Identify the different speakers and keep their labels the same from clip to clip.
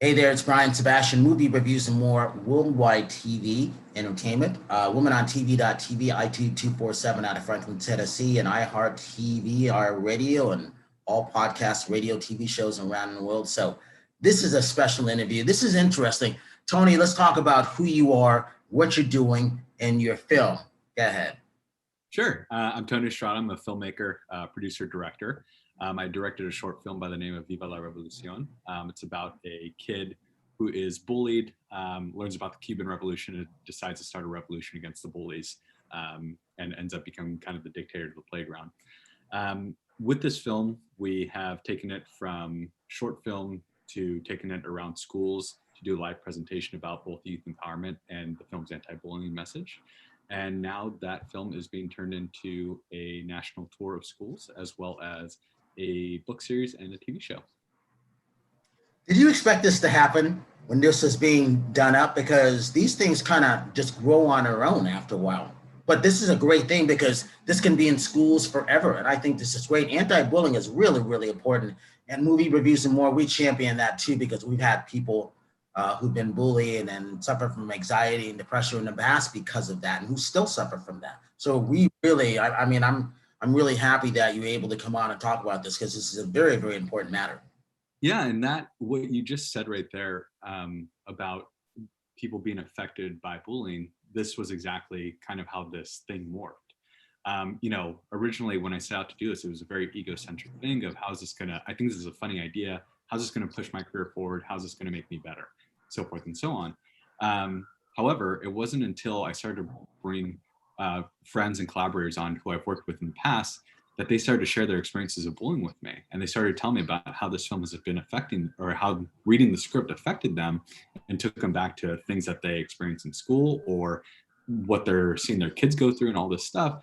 Speaker 1: Hey there, it's Brian Sebastian, movie reviews and more, worldwide TV entertainment. Women on TV.tv, iTunes 247 out of Franklin, Tennessee, and iHeart TV, our radio, and all podcasts, radio, TV shows around the world. So this is a special interview. This is interesting. Tony, let's talk about who you are, what you're doing, and your film. Go ahead.
Speaker 2: Sure. I'm Tony Estrada. I'm a filmmaker, producer, director. I directed a short film by the name of Viva La Revolucion. It's about a kid who is bullied, learns about the Cuban Revolution, and decides to start a revolution against the bullies, and ends up becoming kind of the dictator of the playground. With this film, we have taken it from short film to taking it around schools to do a live presentation about both youth empowerment and the film's anti-bullying message. And now that film is being turned into a national tour of schools, as well as a book series and a TV show.
Speaker 1: Did you expect this to happen when this was being done up? Because these things kind of just grow on their own after a while. But this is a great thing because this can be in schools forever. And I think this is great. Anti-bullying is really, really important. And movie reviews and more, we champion that too, because we've had people who've been bullied and suffer from anxiety and depression in the past because of that, and who still suffer from that. So we really, I'm really happy that you're able to come on and talk about this, because this is a very, very important matter.
Speaker 2: Yeah, and that what you just said right there about people being affected by bullying, this was exactly kind of how this thing morphed. Originally when I set out to do this, it was a very egocentric thing of how's this gonna, I think this is a funny idea, how's this gonna push my career forward, how's this gonna make me better, so forth and so on. However, it wasn't until I started to bring friends and collaborators on who I've worked with in the past that they started to share their experiences of bullying with me. And they started to tell me about how this film has been affecting, or how reading the script affected them, and took them back to things that they experienced in school or what they're seeing their kids go through and all this stuff.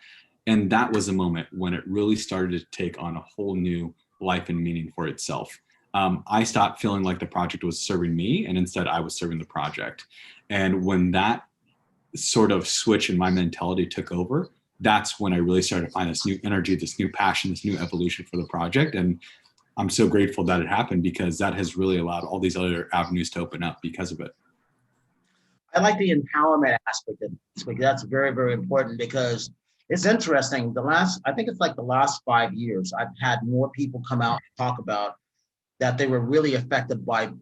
Speaker 2: And that was a moment when it really started to take on a whole new life and meaning for itself. I stopped feeling like the project was serving me, and instead I was serving the project. And when that sort of switch in my mentality took over, that's when I really started to find this new energy, this new passion, this new evolution for the project. And I'm so grateful that it happened, because that has really allowed all these other avenues to open up because of it.
Speaker 1: I like the empowerment aspect of this, because that's very, very important, because it's interesting. I think it's like the last 5 years, I've had more people come out and talk about that they were really affected by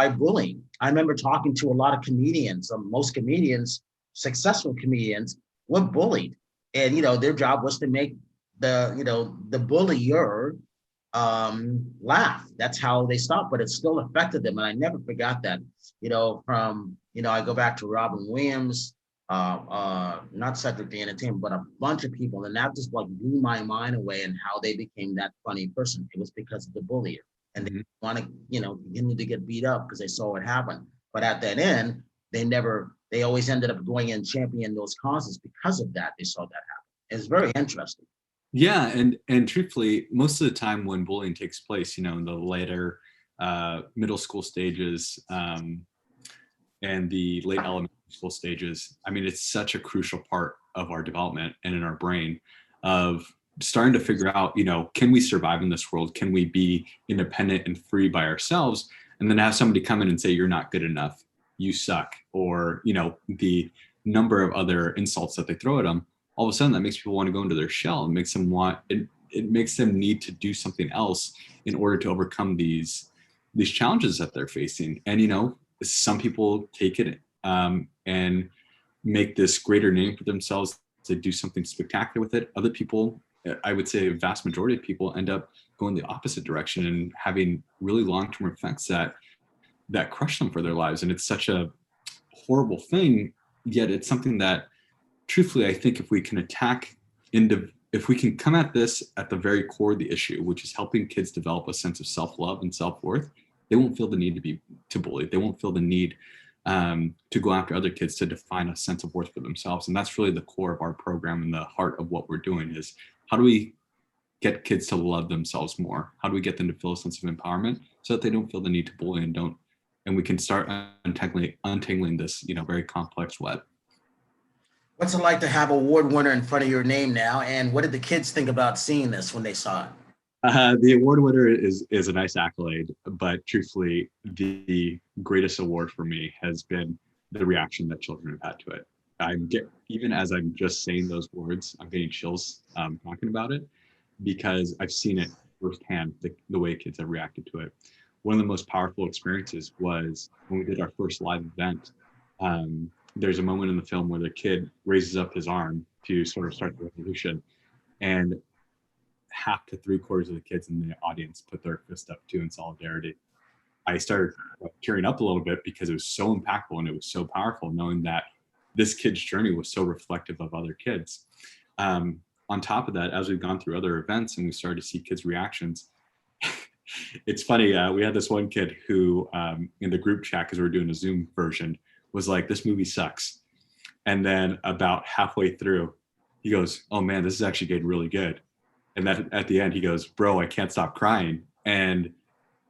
Speaker 1: bullying. I remember talking to a lot of comedians. Most comedians, successful comedians, were bullied, and their job was to make the bullier laugh. That's how they stopped, but it still affected them, and I never forgot that. I go back to Robin Williams, not Cedric the Entertainer, but a bunch of people, and that just like blew my mind away, and how they became that funny person. It was because of the bullier. And they want to, continue to get beat up because they saw what happened. But at that end, they always ended up going and championing those causes because of that. They saw that happen. It's very interesting.
Speaker 2: Yeah, and truthfully, most of the time when bullying takes place, in the later middle school stages and the late elementary school stages, it's such a crucial part of our development and in our brain of starting to figure out, can we survive in this world? Can we be independent and free by ourselves? And then have somebody come in and say, you're not good enough, you suck, or, the number of other insults that they throw at them. All of a sudden that makes people want to go into their shell, and makes them it makes them need to do something else in order to overcome these challenges that they're facing. And, some people take it and make this greater name for themselves to do something spectacular with it. Other people, I would say a vast majority of people, end up going the opposite direction and having really long-term effects that crush them for their lives. And it's such a horrible thing, yet it's something that, truthfully, I think if we can if we can come at this at the very core of the issue, which is helping kids develop a sense of self-love and self-worth, they won't feel the need to bully. They won't feel the need to go after other kids to define a sense of worth for themselves. And that's really the core of our program, and the heart of what we're doing is, how do we get kids to love themselves more? How do we get them to feel a sense of empowerment so that they don't feel the need to bully and we can start untangling this, very complex web.
Speaker 1: What's it like to have an award winner in front of your name now? And what did the kids think about seeing this when they saw it?
Speaker 2: The award winner is a nice accolade, but truthfully, the greatest award for me has been the reaction that children have had to it. Even as I'm just saying those words, I'm getting chills talking about it because I've seen it firsthand, the way kids have reacted to it. One of the most powerful experiences was when we did our first live event. There's a moment in the film where the kid raises up his arm to sort of start the revolution, and half to three quarters of the kids in the audience put their fist up too in solidarity. I started tearing up a little bit because it was so impactful and it was so powerful, knowing that this kid's journey was so reflective of other kids. On top of that, as we've gone through other events and we started to see kids' reactions, it's funny. We had this one kid who, in the group chat, because we were doing a Zoom version, was like, "This movie sucks," and then about halfway through, he goes, "Oh man, this is actually getting really good." And then at the end, he goes, "Bro, I can't stop crying." And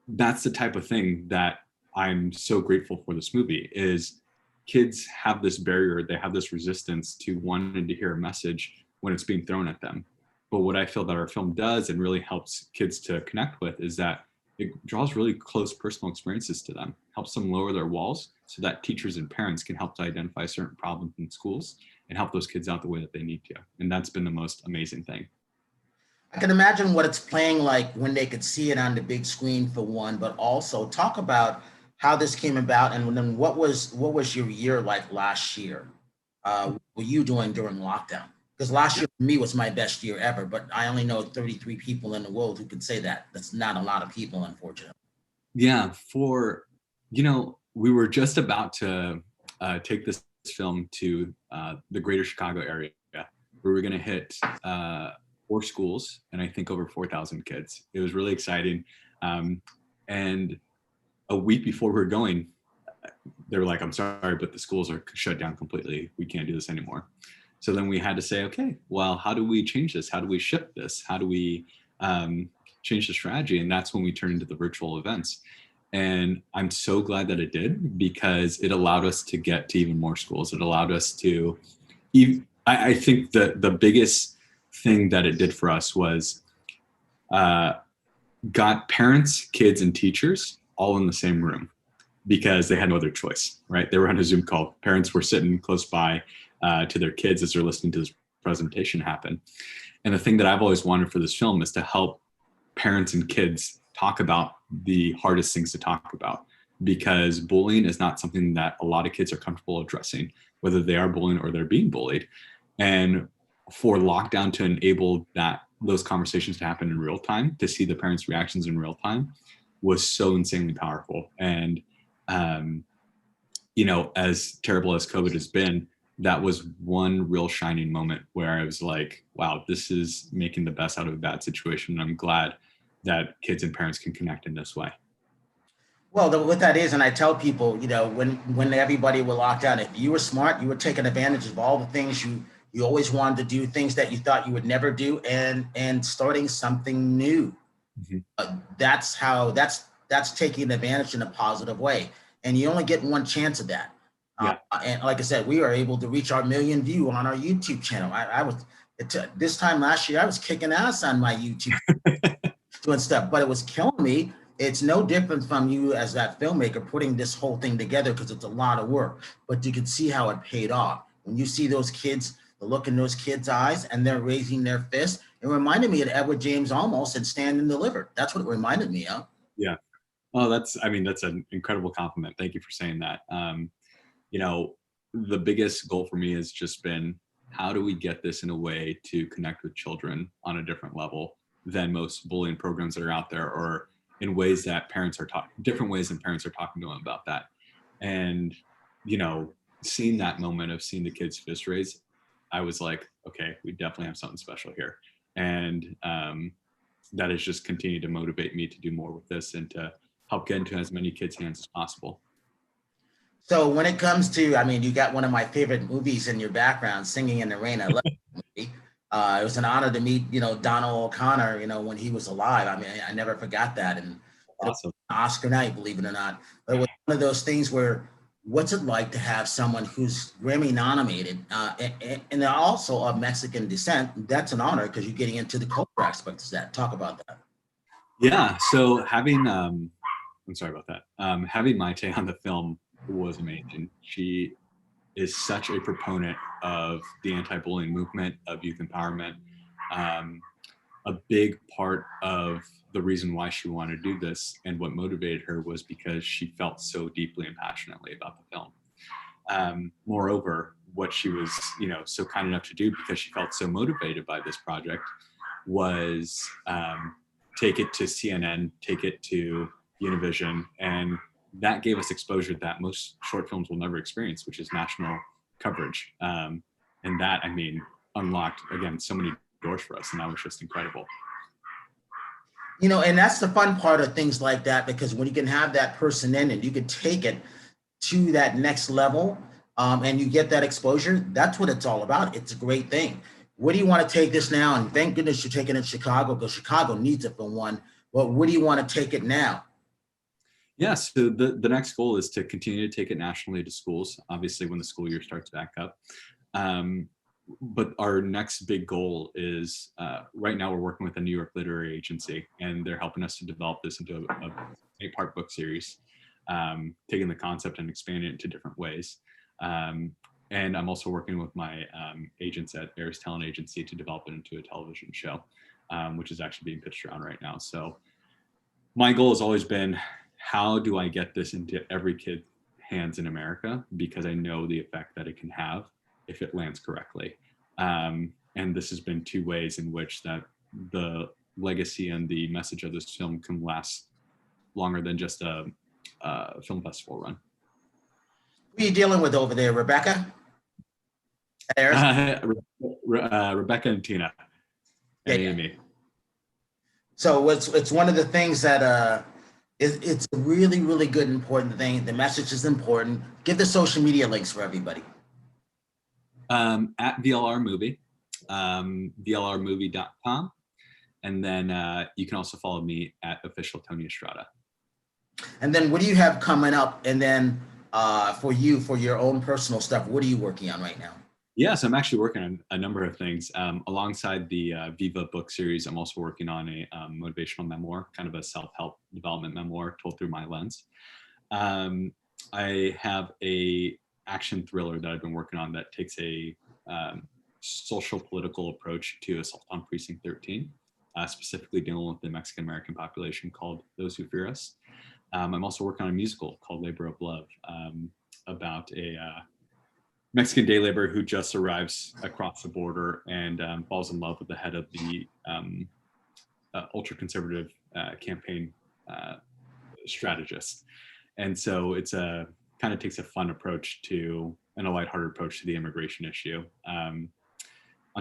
Speaker 2: that's the type of thing that I'm so grateful for this movie is kids have this barrier, they have this resistance to wanting to hear a message when it's being thrown at them. But what I feel that our film does and really helps kids to connect with is that it draws really close personal experiences to them, helps them lower their walls so that teachers and parents can help to identify certain problems in schools and help those kids out the way that they need to. And that's been the most amazing thing.
Speaker 1: I can imagine what it's playing like when they could see it on the big screen for one, but also talk about how this came about and then what was your year like last year? What were you doing during lockdown? Because last year for me was my best year ever, but I only know 33 people in the world who could say that. That's not a lot of people, unfortunately.
Speaker 2: Yeah, we were just about to take this film to the greater Chicago area where we're going to hit 4 schools and I think over 4,000 kids. It was really exciting. And a week before we were going, they were like, "I'm sorry, but the schools are shut down completely. We can't do this anymore." So then we had to say, okay, well, how do we change this? How do we shift this? How do we change the strategy? And that's when we turned into the virtual events. And I'm so glad that it did because it allowed us to get to even more schools. It allowed us to, I think the biggest thing that it did for us was got parents, kids, and teachers all in the same room because they had no other choice, right? They were on a Zoom call. Parents were sitting close by to their kids as they're listening to this presentation happen. And the thing that I've always wanted for this film is to help parents and kids talk about the hardest things to talk about, because bullying is not something that a lot of kids are comfortable addressing, whether they are bullying or they're being bullied. And for lockdown to enable those conversations to happen in real time, to see the parents' reactions in real time, was so insanely powerful. And as terrible as COVID has been, that was one real shining moment where I was like, wow, this is making the best out of a bad situation. And I'm glad that kids and parents can connect in this way.
Speaker 1: Well, what that is, and I tell people, when everybody were locked down, if you were smart, you were taking advantage of all the things you always wanted to do, things that you thought you would never do, and starting something new. Mm-hmm. That's taking advantage in a positive way, and you only get one chance of that. Yeah. And like I said, we are able to reach our 1 million view on our YouTube channel. This time last year, I was kicking ass on my YouTube doing stuff, but it was killing me. It's no different from you as that filmmaker putting this whole thing together because it's a lot of work, but you can see how it paid off. When you see those kids, the look in those kids' eyes and they're raising their fists, it reminded me of Edward James Olmos and Stand and Deliver. That's what it reminded me of.
Speaker 2: Yeah. Oh, that's an incredible compliment. Thank you for saying that. The biggest goal for me has just been, how do we get this in a way to connect with children on a different level than most bullying programs that are out there, or in ways that parents are talking, different ways than parents are talking to them about that. And, seeing that moment of seeing the kids' fist raise, I was like, okay, we definitely have something special here. And that has just continued to motivate me to do more with this and to help get into as many kids' hands as possible.
Speaker 1: So when it comes to, you got one of my favorite movies in your background, Singing in the Rain. I love that movie. It was an honor to meet, Donald O'Connor, when he was alive. I never forgot that. And awesome. Oscar night, believe it or not. But it was one of those things where, what's it like to have someone who's Grammy nominated and they're also of Mexican descent? That's an honor because you're getting into the cultural aspects of that. Talk about that.
Speaker 2: Yeah, so having I'm sorry about that. Having Maite on the film was amazing. She is such a proponent of the anti-bullying movement, of youth empowerment. Um, a big part of the reason why she wanted to do this and what motivated her was because she felt so deeply and passionately about the film. Moreover, what she was, so kind enough to do because she felt so motivated by this project was take it to CNN, take it to Univision, and that gave us exposure that most short films will never experience, which is national coverage. And that, I mean, unlocked, again, so many doors for us, and that was just incredible.
Speaker 1: And that's the fun part of things like that, because when you can have that person in it, you can take it to that next level, and you get that exposure. That's what it's all about. It's a great thing. Where do you want to take this now? And thank goodness you're taking it to Chicago, because Chicago needs it for one. But where do you want to take it now?
Speaker 2: Yeah, so the next goal is to continue to take it nationally to schools, obviously when the school year starts back up. But our next big goal is, right now we're working with a New York literary agency, and they're helping us to develop this into a 8-part book series, taking the concept and expanding it into different ways. And I'm also working with my agents at Aries Talent Agency to develop it into a television show, which is actually being pitched around right now. So my goal has always been, how do I get this into every kid's hands in America? Because I know the effect that it can have if it lands correctly. And this has been 2 ways in which that the legacy and the message of this film can last longer than just a film festival run.
Speaker 1: Who are you dealing with over there, Rebecca?
Speaker 2: Rebecca and Tina and Amy.
Speaker 1: So it's one of the things that it's a really, really good, important thing. The message is important. Give the social media links for everybody.
Speaker 2: At VLR Movie, VLRmovie.com. And then you can also follow me at official Tony Estrada.
Speaker 1: And then what do you have coming up? And then for your own personal stuff, what are you working on right now?
Speaker 2: Yeah, so I'm actually working on a number of things. Alongside the Viva book series, I'm also working on a motivational memoir, kind of a self-help development memoir told through my lens. I have a action thriller that I've been working on that takes a social political approach to Assault on Precinct 13, specifically dealing with the Mexican American population, called Those Who Fear Us. I'm also working on a musical called Labor of Love, about a Mexican day laborer who just arrives across the border and falls in love with the head of the ultra-conservative campaign strategist. And so it's kind of takes a fun approach to, and a lighthearted approach to the immigration issue. On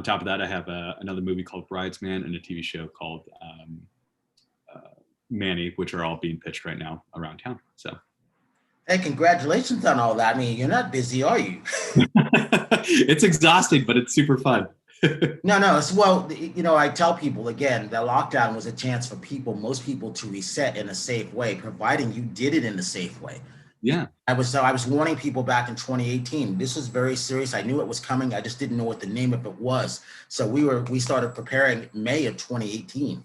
Speaker 2: top of that, I have another movie called Bridesman and a TV show called Manny, which are all being pitched right now around town. So,
Speaker 1: hey, congratulations on all that. I mean, you're not busy, are you?
Speaker 2: It's exhausting, but it's super fun.
Speaker 1: No. Well, I tell people again, the lockdown was a chance for most people to reset in a safe way, providing you did it in a safe way.
Speaker 2: Yeah.
Speaker 1: I was warning people back in 2018. This was very serious. I knew it was coming. I just didn't know what the name of it was. So we started preparing May of 2018.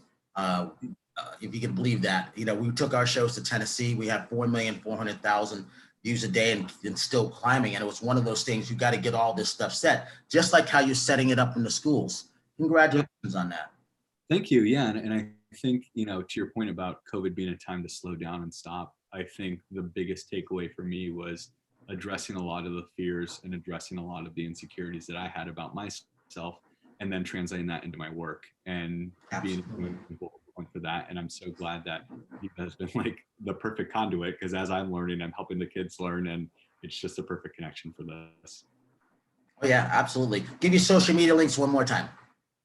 Speaker 1: If you can believe that, we took our shows to Tennessee. We had 4,400,000 views a day and still climbing. And it was one of those things, you got to get all this stuff set, just like how you're setting it up in the schools. Congratulations on that.
Speaker 2: Thank you. Yeah. And I think, to your point about COVID being a time to slow down and stop, I think the biggest takeaway for me was addressing a lot of the fears and addressing a lot of the insecurities that I had about myself, and then translating that into my work and being for that. And I'm so glad that Viva has been like the perfect conduit, because as I'm learning, I'm helping the kids learn, and it's just a perfect connection for this.
Speaker 1: Oh yeah, absolutely. Give your social media links one more time.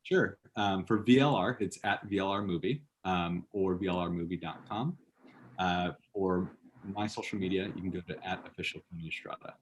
Speaker 2: Sure. For VLR, it's at VLR Movie, or VLRmovie.com. For my social media, you can go to at official Tony Estrada.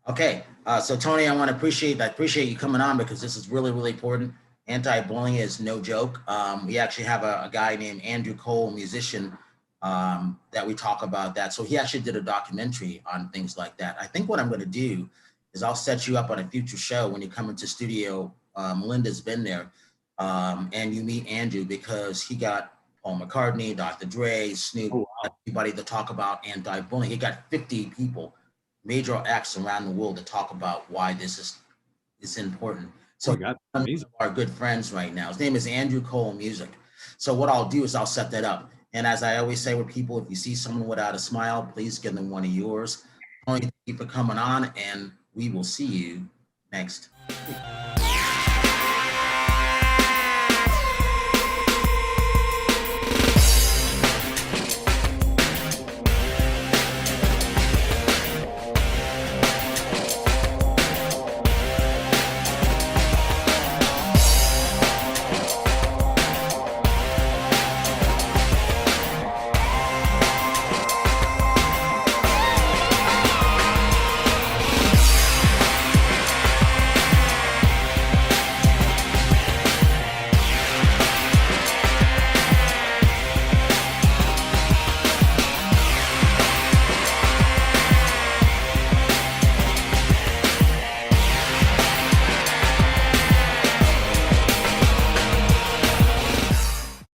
Speaker 1: Okay, so Tony, I appreciate you coming on, because this is really, really important. Anti-bullying is no joke. We actually have a guy named Andrew Cole, musician, that we talk about that. So he actually did a documentary on things like that. I think what I'm going to do is I'll set you up on a future show when you come into studio. Melinda's been there. and you meet Andrew because he got Paul McCartney, Dr. Dre, Snoop,
Speaker 2: Oh, wow.
Speaker 1: everybody to talk about anti-bullying. He got 50 people, major acts around the world to talk about why this is important.
Speaker 2: Oh
Speaker 1: So
Speaker 2: my God,
Speaker 1: one
Speaker 2: amazing.
Speaker 1: of our good friends right now. His name is Andrew Cole Music. So what I'll do is I'll set that up. And as I always say with people, if you see someone without a smile, please give them one of yours. Tony, thank you for coming on, and we will see you next week.